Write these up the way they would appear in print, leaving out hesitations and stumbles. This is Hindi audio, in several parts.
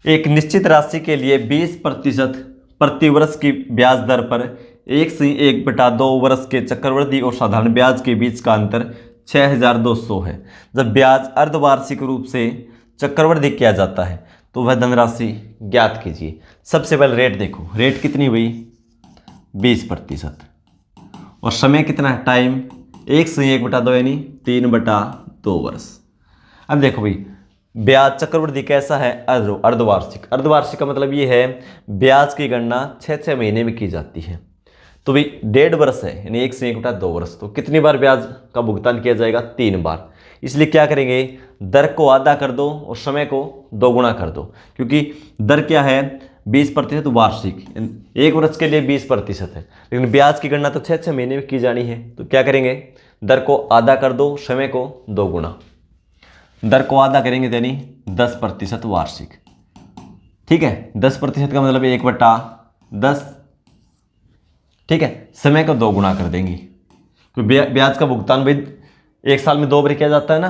एक निश्चित राशि के लिए 20% प्रति वर्ष की ब्याज दर पर 1/1/2 वर्ष के चक्रवृद्धि और साधारण ब्याज के बीच का अंतर 6200 है। जब ब्याज अर्धवार्षिक रूप से चक्रवृद्धि किया जाता है तो वह धनराशि ज्ञात कीजिए। सबसे पहले रेट देखो, रेट कितनी हुई 20% और समय कितना है, टाइम 1/1/2 यानी 3/2 वर्ष। अब देखो भाई ब्याज चक्रवृद्धि कैसा है, अर्धवार्षिक। अर्धवार्षिक का मतलब ये है ब्याज की गणना 6 महीने में की जाती है। तो भाई 1.5 वर्ष है यानी 1/1/2 वर्ष, तो कितनी बार ब्याज का भुगतान किया जाएगा, 3 बार। इसलिए क्या करेंगे, दर को आधा कर दो और समय को 2 गुना कर दो, क्योंकि दर क्या है 20% वार्षिक, 1 वर्ष के लिए 20% है, लेकिन ब्याज की गणना तो 6 महीने में की जानी है। तो क्या करेंगे, दर को आधा कर दो, समय को 2 गुना। दर को आधा करेंगे यानी 10% वार्षिक। ठीक है, 10% का मतलब 1/10। ठीक है, समय को 2 गुना कर देंगे, क्योंकि ब्याज का भुगतान भाई 1 साल में 2 बार किया जाता है ना,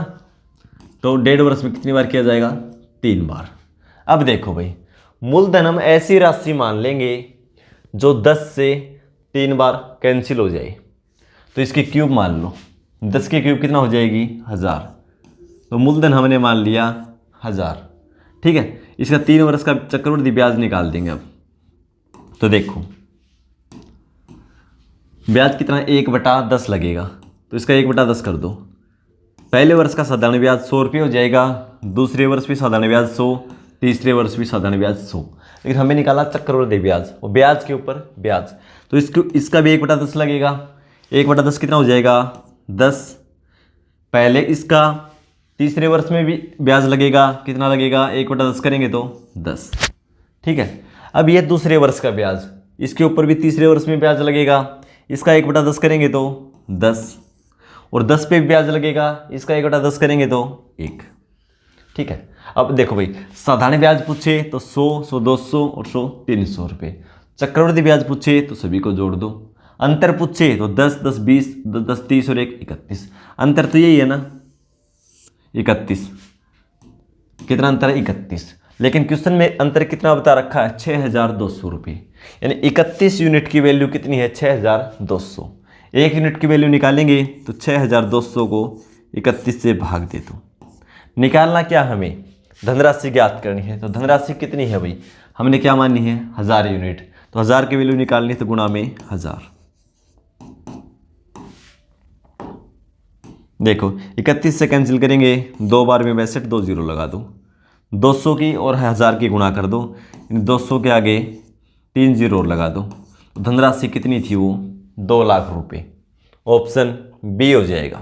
तो 1.5 वर्ष में कितनी बार किया जाएगा, 3 बार। अब देखो भाई मूलधन हम ऐसी राशि मान लेंगे जो 10 से 3 बार कैंसिल हो जाए, तो इसकी क्यूब मान लो, 10 की क्यूब कितना हो जाएगी 1000, तो मूलधन हमने मान लिया 1000। ठीक है, इसका 3 वर्ष का चक्रवृद्धि ब्याज निकाल देंगे। अब तो देखो ब्याज कितना 1/10 लगेगा, तो इसका 1/10 कर दो। पहले वर्ष का साधारण ब्याज 100 रुपये हो जाएगा, दूसरे वर्ष भी साधारण ब्याज 100, तीसरे वर्ष भी साधारण ब्याज 100, लेकिन हमें निकाला चक्रवृद्धि ब्याज और ब्याज के ऊपर ब्याज, तो इसका भी 1/10 लगेगा। 1/10 कितना हो जाएगा 10। पहले इसका तीसरे वर्ष में भी ब्याज लगेगा, कितना लगेगा 1/10 करेंगे तो 10। ठीक है, अब ये दूसरे वर्ष का ब्याज, इसके ऊपर भी तीसरे वर्ष में ब्याज लगेगा, इसका 1/10 करेंगे तो 10, और 10 पे भी ब्याज लगेगा, इसका 1/10 करेंगे तो 1। ठीक है, अब देखो भाई साधारण ब्याज पूछे तो 100, 100 200 और 100 300 रुपये। चक्रवृद्धि ब्याज पूछे तो सभी को जोड़ दो। अंतर पूछे तो 10, 10 20, 10 30 और 1 31। अंतर तो यही है ना 31। कितना अंतर है 31, लेकिन क्वेश्चन में अंतर कितना बता रखा है 6200 रुपये, यानी 31 यूनिट की वैल्यू कितनी है 6200। 1 यूनिट की वैल्यू निकालेंगे तो 6200 को 31 से भाग दे दो। निकालना क्या, हमें धनराशि ज्ञात करनी है। तो धनराशि कितनी है भाई, हमने क्या मानी है 1000 यूनिट, तो 1000 की वैल्यू निकालनी है तो गुणा में 1000। देखो 31 से कैंसिल करेंगे, 2 बार में 62, 2 0 लगा दो, 200 की और 1000 की गुणा कर दो, 200 के आगे 3 0 और लगा दो। धनराशि कितनी थी वो 2 लाख रुपए। ऑप्शन बी हो जाएगा।